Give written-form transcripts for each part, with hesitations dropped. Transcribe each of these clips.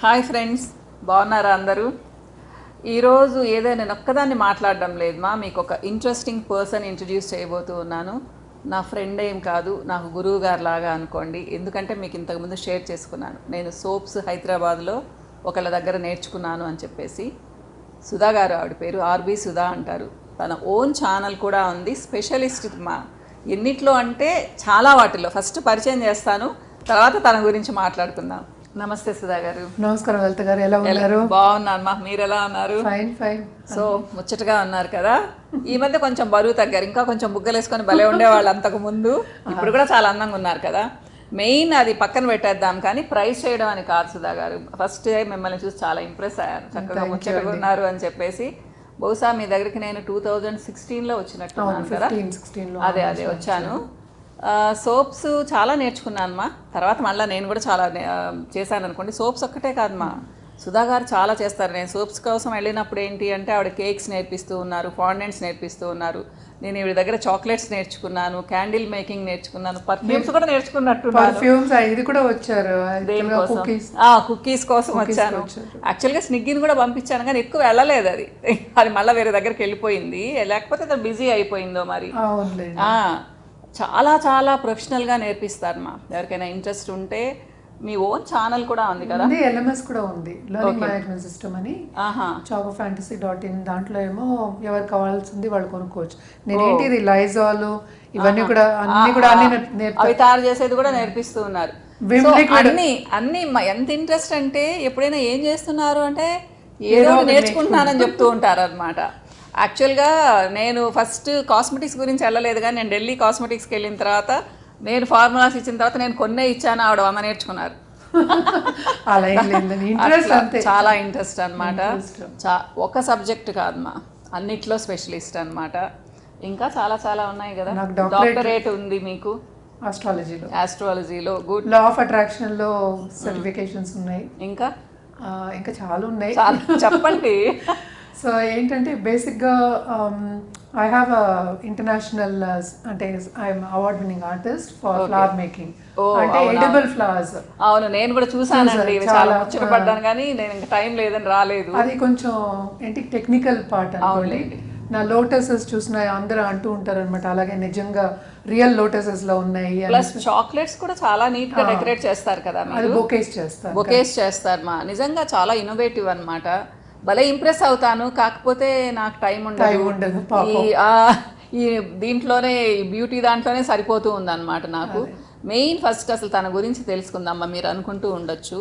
Hi friends, బాగున్నారా అందరూ? ఈరోజు ఏదో నేను ఒక్కదాన్ని మాట్లాడడం లేదు మీకు ఒక ఇంట్రెస్టింగ్ పర్సన్ ఇంట్రడ్యూస్ చేయబోతూ ఉన్నాను. నా ఫ్రెండ్ ఏం కాదు, నాకు గురువు గారు లాగా అనుకోండి. ఎందుకంటే మీకు ఇంతకుముందు షేర్ చేసుకున్నాను, నేను సోప్స్ హైదరాబాద్లో ఒకళ్ళ దగ్గర నేర్చుకున్నాను అని చెప్పేసి. సుధా గారు, ఆవిడ పేరు RB సుధా అంటారు. తన ఓన్ ఛానల్ కూడా ఉంది. స్పెషలిస్ట్ ఎన్నిట్లో అంటే చాలా వాటిల్లో. ఫస్ట్ పరిచయం చేస్తాను, తర్వాత తన గురించి మాట్లాడుకుందాం. నమస్తే సుధా గారు. నమస్కారం లలిత గారు, ఎలా ఉన్నారు? బాగున్నాను మీరు ఎలా ఉన్నారు? Fine fine. సో ముచ్చటగా ఉన్నారు కదా. ఈ మధ్య కొంచెం బరువు తగ్గారు, ఇంకా కొంచెం బుగ్గలు వేసుకొని భలే ఉండేవాళ్ళు అంతకు ముందు. ఇప్పుడు కూడా చాలా అందంగా ఉన్నారు కదా. మెయిన్ అది పక్కన పెట్టేద్దాం, కానీ ప్రైస్ చేయడం అని కాదు సుధా గారు. ఫస్ట్ మిమ్మల్ని చూసి చాలా ఇంప్రెస్ అయ్యాను, చక్కగా ముచ్చటగా ఉన్నారు అని చెప్పేసి. బహుశా మీ దగ్గరికి నేను 2016లో వచ్చినట్టున్నాను కదా. అదే వచ్చాను. సోప్స్ చాలా నేర్చుకున్నానమ్మా. తర్వాత మళ్ళీ నేను కూడా చాలా చేశాను అనుకోండి. సోప్స్ ఒక్కటే కాదమ్మా, సుధా గారు చాలా చేస్తారు. నేను సోప్స్ కోసం వెళ్ళినప్పుడు ఏంటి అంటే ఆవిడ కేక్స్ నేర్పిస్తూ ఉన్నారు, ఫాండెంట్స్ నేర్పిస్తూ ఉన్నారు. నేను ఈవిడ దగ్గర చాక్లెట్స్ నేర్చుకున్నాను, క్యాండిల్ మేకింగ్ నేర్చుకున్నాను, పర్ఫ్యూమ్స్ కూడా నేర్చుకున్నట్టు. ఇది కూడా వచ్చారు, కుకీస్ కోసం వచ్చాను. యాక్చువల్గా స్నిగ్గిని కూడా పంపించాను, కానీ ఎక్కువ వెళ్ళలేదు. అది మళ్ళీ వేరే దగ్గరికి వెళ్ళిపోయింది, లేకపోతే అది బిజీ అయిపోయిందో మరి. చాలా చాలా ప్రొఫెషనల్గా నేర్పిస్తారు ఎవరికైనా ఇంట్రెస్ట్ ఉంటే. మీ ఓన్ ఛానల్ కూడా ఉంది కదా? LMS కూడా ఉంది, లెర్నింగ్ మేనేజ్మెంట్ సిస్టమ్ అని. Fantaize.in. దాంట్లో ఏమో ఎవరికి కావాల్సింది వాళ్ళు కొనుక్కోవచ్చు. నేనేంటి ఇది లైజాల్ ఇవన్నీ కూడా అవి తయారు చేసేది కూడా నేర్పిస్తూ ఉన్నారు. అన్ని ఎంత ఇంట్రెస్ట్ అంటే ఎప్పుడైనా ఏం చేస్తున్నారు అంటే ఏదో నేర్చుకుంటున్నానని చెప్తూ ఉంటారు అనమాట. యాక్చువల్గా నేను ఫస్ట్ కాస్మెటిక్స్ గురించి వెళ్ళలేదు, కానీ నేను ఢిల్లీ కాస్మెటిక్స్కి వెళ్ళిన తర్వాత, నేను ఫార్ములాస్ ఇచ్చిన తర్వాత నేను కొన్నే ఇచ్చాను, ఆవిడ 100 నేర్చుకున్నారు. చాలా ఇంట్రెస్ట్ అనమాట. ఒక సబ్జెక్ట్ కాదమ్మా, అన్నిట్లో స్పెషలిస్ట్ అనమాట. ఇంకా చాలా చాలా ఉన్నాయి కదా. డాక్టరేట్ ఉంది మీకు ఆస్ట్రాలజీలో. గుడ్. లా ఆఫ్ అట్రాక్షన్ లో సర్టిఫికేషన్స్ ఉన్నాయి. ఇంకా చాలా ఉన్నాయి, చెప్పండి. సో ఏంటంటే బేసిక్గా ఐ హ్యావ్ ఇంటర్నేషనల్, అంటే I'm award winning artist for flower making, అంటే ఎడిబుల్ ఫ్లవర్స్. అవును, నేను కూడా చూసానండి, చాలా ముచ్చటపడ్డాను, కానీ నేను ఇంకా టైం లేదని రాలేదు. అది కొంచెం ఏంటి టెక్నికల్ పార్ట్ అనుకోండి. నా లోటసెస్ చూసిన అందరూ అంటూ ఉంటారు అనమాట, అలాగే నిజంగా రియల్ లోటసెస్ లో ఉన్నాయి. ప్లస్ చాక్లెట్స్ కూడా చాలా నీట్ గా డెకరేట్ చేస్తారు కదా, బొకేస్ చేస్తారు. నిజంగా చాలా ఇన్నోవేటివ్ అనమాట. భలే ఇంప్రెస్ అవుతాను, కాకపోతే నాకు టైం ఉండదు. ఈ దీంట్లోనే బ్యూటీ దాంట్లోనే సరిపోతూ ఉందన్నమాట నాకు. మెయిన్ ఫస్ట్ అసలు తన గురించి తెలుసుకుందామా. మీరు అనుకుంటూ ఉండొచ్చు,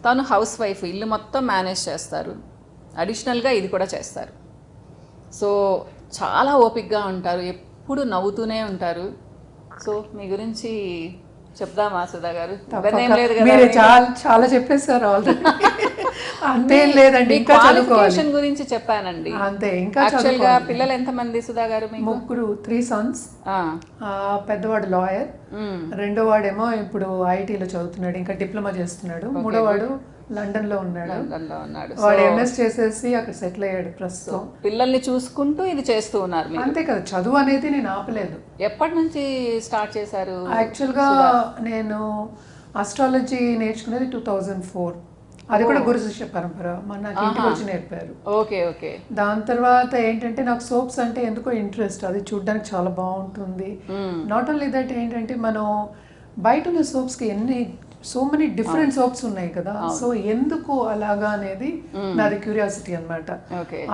తను హౌస్ వైఫ్, ఇల్లు మొత్తం మేనేజ్ చేస్తారు, అడిషనల్గా ఇది కూడా చేస్తారు. సో చాలా ఓపిక్గా ఉంటారు, ఎప్పుడు నవ్వుతూనే ఉంటారు. సో మీ గురించి చెప్దామా సుధా గారు? చాలా చెప్పేశారు ఆల్రెడీ. అంతేం లేదండి, ఇంకా క్వాలిఫికేషన్ గురించి చెప్పానండి అంతే. ఇంకా యాక్చువల్గా పిల్లలు ఎంతమంది సుధా గారు? ముగ్గురు, 3 sons. పెద్దవాడు లాయర్, రెండో వాడేమో ఇప్పుడు ఐటీలో చదువుతున్నాడు, ఇంకా డిప్లొమా చేస్తున్నాడు. మూడోవాడు లండన్ లో ఉన్నాడు. వాడు MS చేసేసి అక్కడ సెటిల్ అయ్యాడు ప్రస్తుతం. పిల్లల్ని చూసుకుంటూ ఇది చేస్తూ ఉన్నారు. అంతే కదా, చదువు అనేది నేను ఆపలేదు. ఎప్పటి నుంచి స్టార్ట్ చేశారు? యాక్చువల్గా నేను ఆస్ట్రాలజీ నేర్చుకునేది 2004. అది కూడా గురు శిష్య పరంపర, నాకు ఇంటికి వచ్చి నేర్పారు. ఓకే. దాని తర్వాత ఏంటంటే నాకు సోప్స్ అంటే ఎందుకో ఇంట్రెస్ట్, అది చూడడానికి చాలా బాగుంటుంది. నాట్ ఓన్లీ దట్, ఏంటంటే మనం బయట ఉన్న సోప్స్కి సో మెనీ డిఫరెంట్ సోప్స్ ఉన్నాయి కదా, సో ఎందుకు అలాగా అనేది నాది క్యూరియాసిటీ అనమాట.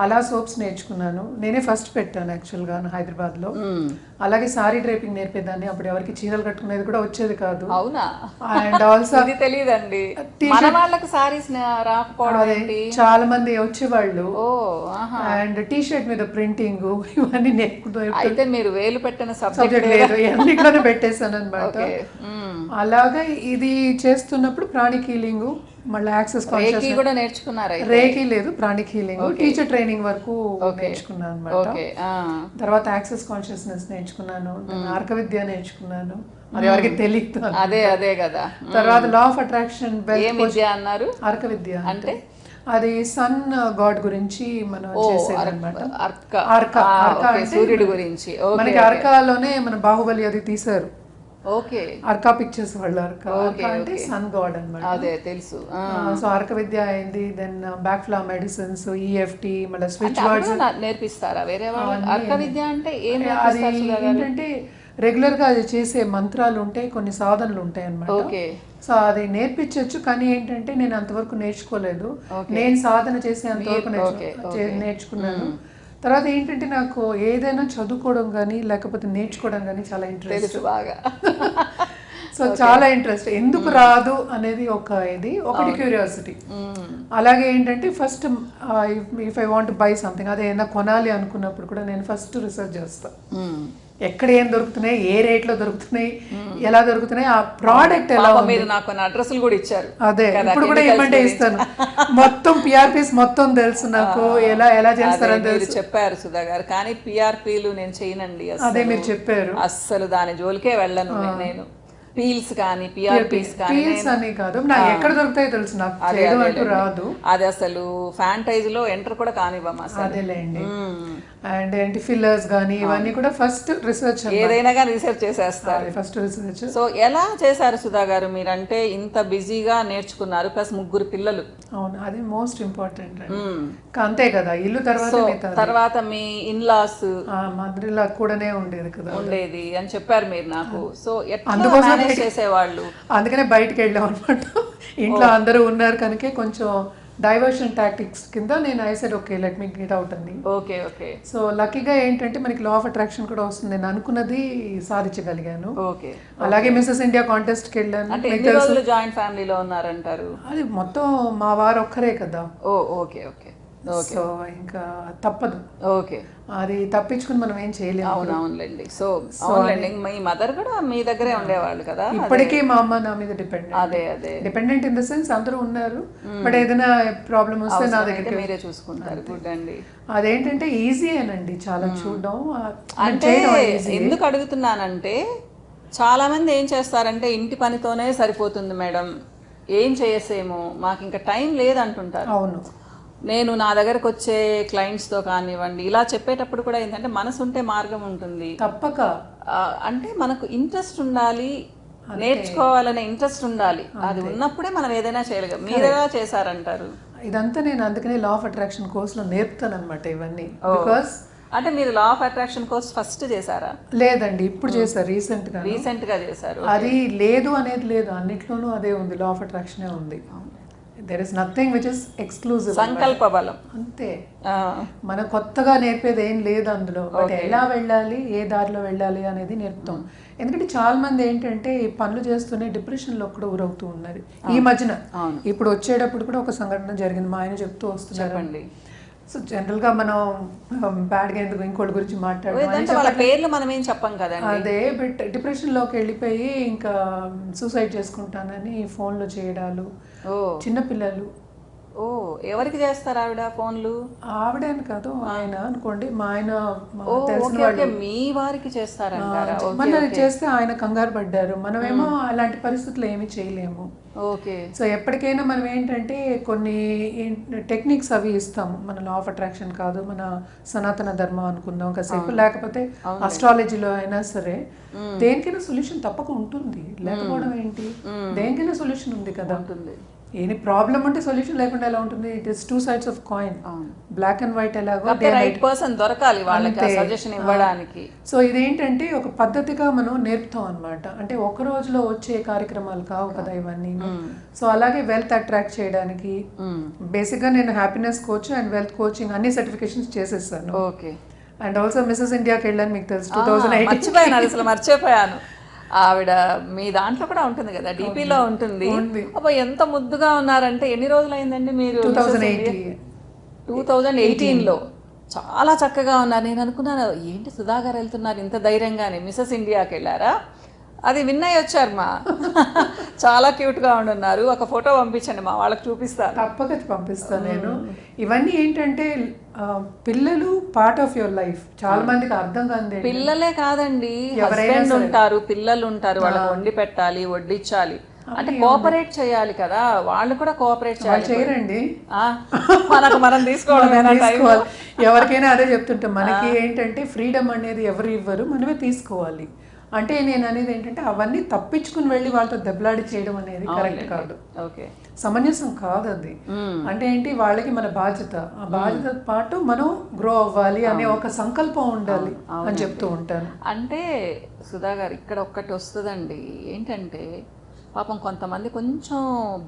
అలా సోప్స్ నేర్చుకున్నాను. నేనే ఫస్ట్ పెట్టాను యాక్చువల్గా హైదరాబాద్ లో. అలాగే సారీ డ్రైపింగ్ నేర్పేదాన్ని. అప్పుడు ఎవరికి చీరలు కట్టుకునేది కూడా వచ్చేది కాదు. అండ్ ఆల్సో తెలియదండి, చాలా మంది వచ్చేవాళ్ళు. అండ్ టీ షర్ట్ మీద ప్రింటింగ్ ఇవన్నీ నేర్పుకుంటూ, అయితే మీరు వేలు పెట్టిన సబ్జెక్ట్ లేదు, ఎన్నికలను పెట్టేశాను అనమాట. అలాగా ఇది చేస్తున్నప్పుడు ప్రాణిక్ హీలింగ్, మళ్ళీ యాక్సెస్ కాన్షియస్నెస్ కూడా నేర్చుకున్నారు. రేకి లేదు, ప్రాణిక్ హీలింగ్, టీచర్ ట్రైనింగ్ వరకు నేర్చుకున్నాను అనమాట. తర్వాత యాక్సెస్ కాన్షియస్నెస్ నేర్చుకున్నాను, అర్క విద్య నేర్చుకున్నాను. అది ఎవరికి తెలియదు. అదే కదా. తర్వాత లా ఆఫ్ అట్రాక్షన్ అన్నారు. అర్క విద్య అంటే అది సన్ గాడ్ గురించి మనం చేసేది అనమాట. అర్క సూర్యుడి గురించి. మనకి అర్కలోనే మన బాహుబలి అది తీశారు. ఓకే. అర్కా పిక్చర్స్ వాళ్ళు. అర్కా అంటే సన్ గాడ్ అన్నమాట. అదే తెలుసు. సో అర్క విద్య అయింది, దెన్ బ్యాక్ ఫ్లా మెడిసిన్స్, ఈఎఫ్టీ, మళ్ళీ స్విచ్ వర్డ్స్ నేర్పిస్తారా వేరే వాళ్ళు? అర్క విద్య అంటే ఏం అది ఏంటంటే రెగ్యులర్ గా అది చేసే మంత్రాలు ఉంటాయి, కొన్ని సాధనలు ఉంటాయి అన్నమాట. సో అది నేర్పించవచ్చు, కానీ ఏంటంటే నేను అంతవరకు నేర్చుకోలేదు. నేను సాధన చేసే అంతవరకు నేర్చుకున్నాను. తర్వాత ఏంటంటే నాకు ఏదైనా చదువుకోవడం కానీ లేకపోతే నేర్చుకోవడం కానీ చాలా ఇంట్రెస్ట్ బాగా. సో చాలా ఇంట్రెస్ట్. ఎందుకు రాదు అనేది ఒకటి క్యూరియాసిటీ. అలాగే ఏంటంటే first if I want buy something, అదే ఏదైనా కొనాలి అనుకున్నప్పుడు కూడా నేను ఫస్ట్ రీసెర్చ్ చేస్తాను. ఎక్కడ ఏం దొరుకుతున్నాయి, ఏ రేట్ లో దొరుకుతున్నాయి, ఎలా దొరుకుతున్నాయి, ఆ ప్రోడక్ట్ ఎలా ఉంది. మీరు నాకు కొన్ని అడ్రస్లు కూడా ఇచ్చారు. అదే ఇప్పుడు కూడా ఏమంటే ఇస్తాను. మొత్తం పిఆర్పీస్ మొత్తం తెలుసు నాకు, ఎలా చేస్తారని తెలుసు. చెప్పారు సుధా గారు, కానీ పిఆర్పీలు నేను చేయనండి. అదే మీరు చెప్పారు. అస్సలు దాని జోలికే వెళ్ళను నేను. పీల్స్ కానీ పిఆర్పీస్ కానీ అని కాదు, నాకు ఎక్కడ దొరుకుతాయో తెలుసు, నాకు చేయడం అంటూ రాదు. అది అసలు ఫ్యాంటైజ్ లో ఎంటర్ కూడా కానివ్వము అసలు. అదేలేండి. అండ్ ఏంటి ఫిల్లర్స్ కానీ ఇవన్నీ కూడా ఫస్ట్ రీసెర్చ్, ఏదైనా కానీ రీసెర్చ్ చేసేస్తారు. First research. సో ఎలా చేశారు సుధా గారు మీరంటే? ఇంత బిజీగా నేర్చుకున్నారు, ప్లస్ 3 పిల్లలు. అవును, అది మోస్ట్ ఇంపార్టెంట్. అంతే కదా, ఇల్లు తర్వాత మీ ఇన్లాస్, మదర్ ఇలా కూడానే ఉండేది కదా, ఉండేది అని చెప్పారు మీరు నాకు. సో ఎట్లా చేసేవాళ్ళు? అందుకనే బయటకు వెళ్ళాం అనమాట. ఇంట్లో అందరూ ఉన్నారు కనుక కొంచెం డైవర్షన్ టాక్టిక్స్ కింద నేను I said okay let me get out అని. Okay okay. సో లక్కీగా ఏంటంటే మనకి లా ఆఫ్ అట్రాక్షన్ కూడా వస్తుంది, నేను అనుకున్నది సాధించగలిగాను. ఓకే. అలాగే మిస్సెస్ ఇండియా కాంటెస్ట్కి వెళ్ళాను. అంటే ఎన్ని రోజులు జాయింట్ ఫ్యామిలీలో ఉన్నారంటారు? అది మొత్తం మా వారు ఒక్కరే కదా. Okay okay. సో ఇంకా తప్పదు. ఓకే. అది తప్పించుకుని మనం ఏం చేయలేము. అవునవునులేండి. సో అవునులేండి, మీ మదర్ కూడా మీ దగ్గరే ఉండేవాళ్ళు కదా. ఇప్పటికీ మా అమ్మ నా మీద డిపెండెంట్. అదే డిపెండెంట్ ఇన్ ద సెన్స్ అందరూ ఉన్నారు, బట్ ఏదైనా ప్రాబ్లం వస్తే నా దగ్గర మీరే చూసుకుంటారు. గుడ్ అండి. అదేంటంటే ఈజీ అనండి చాలా చూడడం. అంటే ఎందుకు అడుగుతున్నానంటే చాలా మంది ఏం చేస్తారంటే ఇంటి పనితోనే సరిపోతుంది మేడం, ఏం చేసేమో, మాకు ఇంకా టైం లేదంటుంటారు. అవును. నేను నా దగ్గరకు వచ్చే క్లయింట్స్తో కానివ్వండి ఇలా చెప్పేటప్పుడు కూడా ఏంటంటే మనసు ఉంటే మార్గం ఉంటుంది తప్పక. అంటే మనకు ఇంట్రెస్ట్ ఉండాలి, నేర్చుకోవాలనే ఇంట్రెస్ట్ ఉండాలి. అది ఉన్నప్పుడే మనం ఏదైనా చేయగలం. మీరు ఎలా చేశారంటారు? ఇదంతా నేను అందుకనే లా ఆఫ్ అట్రాక్షన్ కోర్సులో నేర్పుతాను అనమాట ఇవన్నీ. బికాస్ అంటే మీరు law of attraction course first చేశారా? లేదండి, ఇప్పుడు చేశారు, రీసెంట్ గా చేశారు. అది లేదు అనేది లేదు, అన్నిట్లోనూ అదే ఉంది, లా ఆఫ్ అట్రాక్షన్ ఉంది. there is nothing which is exclusive. సంకల్ప బలం అంతే. మన కొత్తగా నేర్పేది ఏం లేదు అందులో, బట్ ఎలా వెళ్ళాలి, ఏ దారిలో వెళ్ళాలి అనేది నేర్పుతాం. ఎందుకంటే చాలా మంది ఏంటంటే ఈ పనులు చేస్తూనే డిప్రెషన్లో కూడా గురవుతూ ఉన్నారు ఈ మధ్యన. ఇప్పుడు వచ్చేటప్పుడు కూడా ఒక సంఘటన జరిగింది, మా ఆయన చెప్తూ వస్తున్నారు. సో జనరల్గా మనం బ్యాడ్గా ఎందుకు ఇంకోటి గురించి మాట్లాడడం, పేర్లు మనం ఏం చెప్పం కదా. అదే బట్ డిప్రెషన్లోకి వెళ్ళిపోయి ఇంకా సూసైడ్ చేసుకుంటానని ఫోన్లో చేయడాలు, చిన్నపిల్లలు. ఎవరికి చేస్తారు ఆవిడ ఫోన్లు? ఆవిడ అని కాదు, ఆయన అనుకోండి, మా ఆయన తెలిసిన వాళ్ళు. మీ వారికి చేస్తారంటారా? మన చేస్తే ఆయన కంగారు పడ్డారు, మనమేమో అలాంటి పరిస్థితుల్లో ఏమీ చేయలేము. ఓకే. సో ఎప్పటికైనా మనం ఏంటంటే కొన్ని టెక్నిక్స్ అవి ఇస్తాము, మన లా ఆఫ్ అట్రాక్షన్ కాదు, మన సనాతన ధర్మం అనుకుందాం కాసేపు, లేకపోతే అస్ట్రాలజీలో అయినా సరే దేనికైనా సొల్యూషన్ తప్పక ఉంటుంది. లేకపోవడం ఏంటి, దేనికైనా సొల్యూషన్ ఉంది కదా. ఏని ప్రాబ్లం ఉంటే సొల్యూషన్ లేకుండా ఎలా ఉంటుంది? It is 2 sides of coin. Black and white ఎలాగో రైట్ పర్సన్ దొరకాలి వాళ్ళకి సజెషన్ ఇవ్వడానికి. సో ఇదేంటంటే ఒక పద్ధతిగా మనం నేర్పుతాం అనమాట. అంటే ఒక రోజులో వచ్చే కార్యక్రమాలు కావు కదా ఇవన్నీ. సో అలాగే వెల్త్ అట్రాక్ట్ చేయడానికి బేసిక్గా నేను happiness coach and wealth coaching అన్ని సర్టిఫికేషన్స్ చేసేస్తాను. ఓకే. అండ్ ఆల్సో మిస్సెస్ ఇండియాకి వెళ్ళాను, మీకు తెలుసు 2018. మర్చిపోయాను. ఆవిడ మీ దాంట్లో కూడా ఉంటుంది కదా, డిపిలో ఉంటుంది. అబ్బా ఎంత ముద్దుగా ఉన్నారంటే. ఎన్ని రోజులు అయిందండి మీరు? 2018లో చాలా చక్కగా ఉన్నారు. నేను అనుకున్నాను ఏంటి సుధా గారు వెళ్తున్నారు ఇంత ధైర్యంగానే, మిస్సెస్ ఇండియాకి వెళ్ళారా? అది విన్నయ్య వచ్చారు మా చాలా క్యూట్గా ఉండున్నారు. ఒక ఫోటో పంపించండి, మా వాళ్ళకి చూపిస్తాను. తప్పక పంపిస్తాను నేను. ఇవన్నీ ఏంటంటే పిల్లలు పార్ట్ ఆఫ్ యువర్ లైఫ్. చాలా మందికి అర్థం కాదు. పిల్లలే కాదండి, హస్బెండ్ ఉంటారు, పిల్లలు ఉంటారు, వాళ్ళకి వండి పెట్టాలి, వడ్డించాలి, అంటే కోఆపరేట్ చేయాలి కదా. వాళ్ళు కూడా కోఆపరేట్ చేయరండి, మనం తీసుకోవాలి. ఎవరికైనా అదే చెప్తుంటాం, మనకి ఏంటంటే ఫ్రీడమ్ అనేది ఎవరు ఇవ్వరు, మనమే తీసుకోవాలి. అంటే నేను అనేది ఏంటంటే అవన్నీ తప్పించుకుని వెళ్ళి వాళ్ళతో దెబ్బలాడి చేయడం అనేది కరెక్ట్ కాదు, ఓకే, సమంజసం కాదు అది. అంటే ఏంటి, వాళ్ళకి మన బాధ్యత, ఆ బాధ్యత పాటు మనం గ్రో అవ్వాలి అనే ఒక సంకల్పం ఉండాలి అని చెప్తూ ఉంటాను. అంటే సుధా గారు ఇక్కడ ఒక్కటి వస్తుందండి, ఏంటంటే పాపం కొంతమంది కొంచెం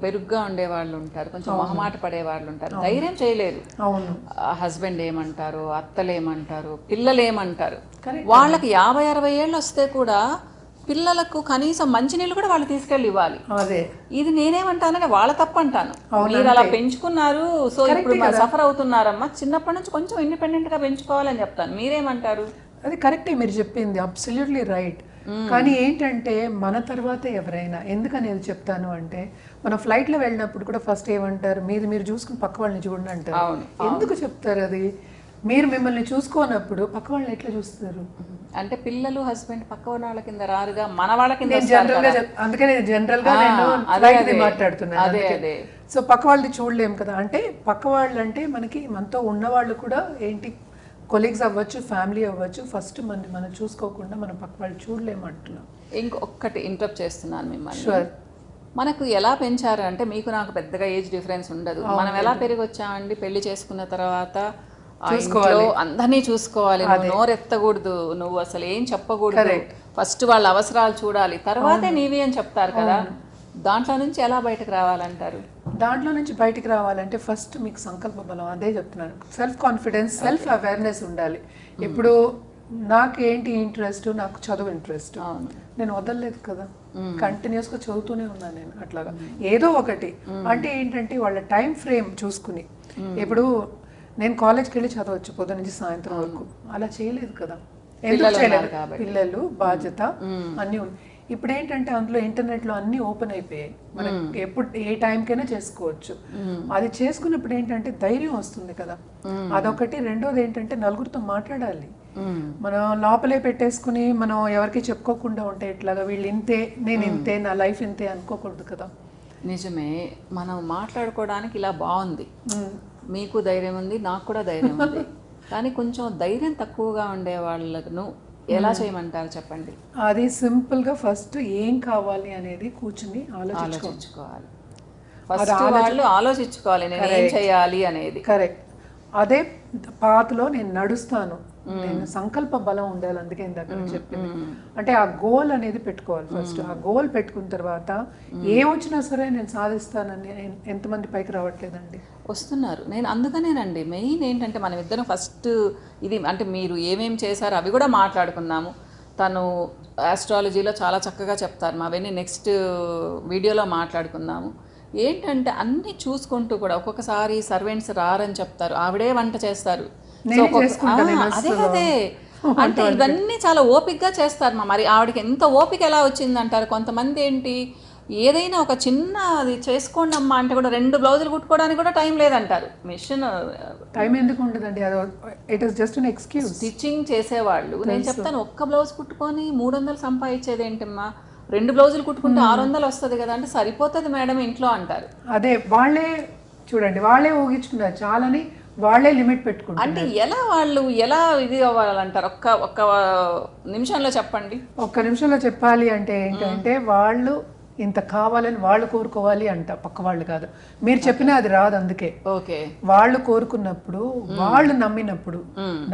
బెరుగ్గా ఉండేవాళ్ళు ఉంటారు, కొంచెం మొహమాట పడేవాళ్ళు ఉంటారు, ధైర్యం చేయలేరు. అవును, హస్బెండ్ ఏమంటారు, అత్తలు ఏమంటారు, పిల్లలు ఏమంటారు. వాళ్ళకి 50-60 ఏళ్ళు వస్తే కూడా పిల్లలకు కనీసం మంచినీళ్ళు కూడా వాళ్ళు తీసుకెళ్ళి ఇవ్వాలి. అదే ఇది నేనేమంటానంటే వాళ్ళ తప్పు అంటాను. మీరు అలా పెంచుకున్నారు, సో ఇప్పుడు సఫర్ అవుతున్నారమ్మా. చిన్నప్పటి నుంచి కొంచెం ఇండిపెండెంట్ గా పెంచుకోవాలని చెప్తాను. మీరేమంటారు? అది కరెక్టే మీరు చెప్పింది, అబ్సల్యూట్లీ రైట్. కానీ ఏంటంటే మన తర్వాత ఎవరైనా, ఎందుకనేది చెప్తాను అంటే, మనం ఫ్లైట్లో వెళ్ళినప్పుడు కూడా ఫస్ట్ ఏమంటారు, మీరు చూసుకుని పక్క వాళ్ళని చూడండి అంటారు. ఎందుకు చెప్తారు అది? మీరు మిమ్మల్ని చూసుకోనప్పుడు పక్క వాళ్ళని ఎట్లా చూస్తారు? అంటే పిల్లలు హస్బెండ్ పక్క వాళ్ళ కింద రారుగా, మన వాళ్ళ కింద. అందుకే నేను జనరల్ గా మాట్లాడుతున్నాను. అదే సో పక్క వాళ్ళది చూడలేము కదా. అంటే పక్క వాళ్ళు అంటే మనతో ఉన్నవాళ్ళు కూడా ఏంటి, కొలీగ్స్ అవ్వచ్చు, ఫ్యామిలీ అవ్వచ్చు, ఫస్ట్ మనం చూసుకోకుండా మనం పక్క వాళ్ళు చూడలేము అంటున్నాం. ఇంకొకటి ఇంటరప్ట్ చేస్తున్నాను మిమ్మల్ని. మనకు ఎలా పెంచారు అంటే, మీకు నాకు పెద్దగా ఏజ్ డిఫరెన్స్ ఉండదు. మనం ఎలా పెరిగి వచ్చామండి, పెళ్లి చేసుకున్న తర్వాత ఇంట్లో అందరినీ చూసుకోవాలి, నువ్వు నోరెత్తకూడదు, నువ్వు అసలు ఏం చెప్పకూడదు, ఫస్ట్ వాళ్ళ అవసరాలు చూడాలి, తర్వాతే నీవి అని చెప్తారు కదా. దాంట్లో నుంచి ఎలా బయటకు రావాలంటారు? దాంట్లో నుంచి బయటికి రావాలంటే ఫస్ట్ మీకు సంకల్ప బలం, అదే చెప్తున్నాను. సెల్ఫ్ కాన్ఫిడెన్స్, సెల్ఫ్ అవేర్నెస్ ఉండాలి. ఇప్పుడు నాకేంటి ఇంట్రెస్ట్, నాకు చదువు ఇంట్రెస్ట్, నేను వదలలేదు కదా, కంటిన్యూస్గా చదువుతూనే ఉన్నాను నేను. అట్లాగా ఏదో ఒకటి అంటే ఏంటంటే వాళ్ళ టైం ఫ్రేమ్ చూసుకుని, ఇప్పుడు నేను కాలేజ్కి వెళ్ళి చదవచ్చు పొద్దు నుంచి సాయంత్రం వరకు, అలా చేయలేదు కదా. ఎందుకు చేయలేదు? పిల్లలు, బాధ్యత అన్నీ ఉన్నాయి. ఇప్పుడు ఏంటంటే అందులో ఇంటర్నెట్లో అన్నీ ఓపెన్ అయిపోయాయి, మనం ఎప్పుడు ఏ టైంకైనా చేసుకోవచ్చు. అది చేసుకున్నప్పుడు ఏంటంటే ధైర్యం వస్తుంది కదా, అదొకటి. రెండోది ఏంటంటే నలుగురితో మాట్లాడాలి. మనం లోపలే పెట్టేసుకుని మనం ఎవరికి చెప్పుకోకుండా ఉంటే ఇట్లాగా వీళ్ళు ఇంతే, నేను ఇంతే, నా లైఫ్ ఇంతే అనుకోకూడదు కదా. నిజమే, మనం మాట్లాడుకోవడానికి ఇలా బాగుంది, మీకు ధైర్యం ఉంది, నాకు కూడా ధైర్యం ఉంది. కానీ కొంచెం ధైర్యం తక్కువగా ఉండే వాళ్ళను ఎలా చేయమంటారు చెప్పండి? అది సింపుల్గా ఫస్ట్ ఏం కావాలి అనేది కూర్చుని ఆలోచించుకోవాలి. ఫస్ట్ వాళ్ళు ఆలోచించుకోవాలి నేను ఏం చేయాలి అనేది. కరెక్ట్. అదే పాత్లో నేను నడుస్తాను, నేను సంకల్ప బలం ఉండాలి. అందుకే ఇందాక చెప్పింది అంటే ఆ గోల్ అనేది పెట్టుకోవాలి ఫస్ట్. ఆ గోల్ పెట్టుకున్న తర్వాత ఏమొచ్చినా సరే నేను సాధిస్తానని ఎంతమంది పైకి రావట్లేదండి? వస్తున్నారు. నేను అందుకనేనండి మెయిన్ ఏంటంటే మనం ఇద్దరం ఫస్ట్ ఇది అంటే మీరు ఏమేమి చేశారో అవి కూడా మాట్లాడుకున్నాము. తను ఆస్ట్రాలజీలో చాలా చక్కగా చెప్తారు, అవన్నీ నెక్స్ట్ వీడియోలో మాట్లాడుకుందాము. ఏంటంటే అన్నీ చూసుకుంటూ కూడా ఒక్కొక్కసారి సర్వెంట్స్ రారని చెప్తారు, ఆవిడే వంట చేస్తారు. అదే అదే అంటే ఇవన్నీ చాలా ఓపికగా చేస్తారు. మరి ఆవిడకి ఎంత ఓపిక ఎలా వచ్చిందంటారు? కొంతమంది ఏంటి ఏదైనా ఒక చిన్న అది చేసుకోండి అమ్మా అంటే కూడా 2 బ్లౌజులు కుట్టుకోవడానికి కూడా టైం లేదంటారు. మిషన్ టైం ఎందుకు ఉండదండి, it is just an excuse. Stitching చేసేవాళ్ళు నేను చెప్తాను, ఒక్క బ్లౌజ్ కుట్టుకొని 300 సంపాదించేది ఏంటమ్మా, 2 బ్లౌజులు కుట్టుకుంటే 600 వస్తుంది కదా అంటే సరిపోతుంది మేడం ఇంట్లో అంటారు. అదే వాళ్ళే చూడండి, వాళ్ళే ఊహించుకున్నారు చాలని, వాళ్ళే లిమిట్ పెట్టుకుంటారు. అంటే వాళ్ళు ఎలా ఇది అవ్వాలంటారు? ఒక్క నిమిషంలో చెప్పండి. ఒక్క నిమిషంలో చెప్పాలి అంటే ఏంటంటే వాళ్ళు ఇంత కావాలని వాళ్ళు కోరుకోవాలి అంట, పక్క వాళ్ళు కాదు. మీరు చెప్పినా అది రాదు. అందుకే ఓకే వాళ్ళు కోరుకున్నప్పుడు, వాళ్ళు నమ్మినప్పుడు,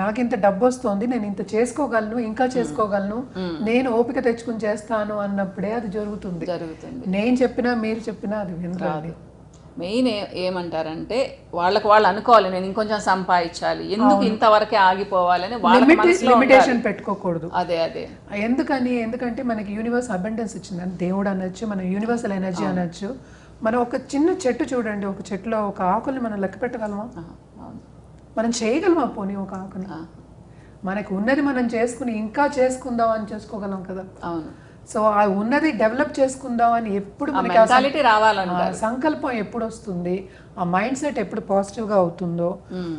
నాకు ఇంత డబ్బు వస్తుంది, నేను ఇంత చేసుకోగలను, ఇంకా చేసుకోగలను, నేను ఓపిక తెచ్చుకుని చేస్తాను అన్నప్పుడే అది జరుగుతుంది. నేను చెప్పినా మీరు చెప్పినా అది వినరాదు. మెయిన్ ఏమంటారంటే వాళ్ళకి వాళ్ళు అనుకోవాలి, నేను ఇంకొంచెం సంపాదించాలి, ఎందుకు ఇంతవరకే ఆగిపోవాలని లిమిటేషన్ పెట్టుకోకూడదు. అదే అదే ఎందుకంటే మనకి యూనివర్స్ అబండెన్స్ ఇచ్చిందని దేవుడు అనొచ్చు, మన యూనివర్సల్ ఎనర్జీ అనొచ్చు. మనం ఒక చిన్న చెట్టు చూడండి, ఒక చెట్టులో ఒక ఆకుల్ని మనం లెక్క పెట్టగలమా? మనం చేయగలమా పోనీ ఒక ఆకుని? మనకు ఉన్నది మనం చేసుకుని ఇంకా చేసుకుందాం అని చేసుకోగలం కదా. అవును. సో ఆ ఉన్నది డెవలప్ చేసుకుందాం అని ఎప్పుడు మనకి రావాలంటే సంకల్పం ఎప్పుడు వస్తుంది, ఆ మైండ్ సెట్ ఎప్పుడు పాజిటివ్గా అవుతుందో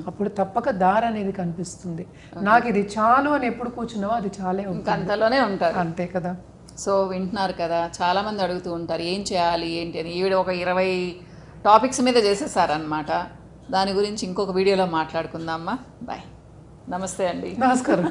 అప్పుడు తప్పక దారి అనేది కనిపిస్తుంది. నాకు ఇది చాలు అని ఎప్పుడు కూర్చున్నావో అది చాలే అంతలోనే ఉంటారు, అంతే కదా. సో వింటున్నారు కదా, చాలామంది అడుగుతూ ఉంటారు ఏం చేయాలి ఏంటి అని. ఈవిడ ఒక 20 టాపిక్స్ మీద చేసేసారనమాట. దాని గురించి ఇంకొక వీడియోలో మాట్లాడుకుందామా. బాయ్, నమస్తే అండి. నమస్కారం.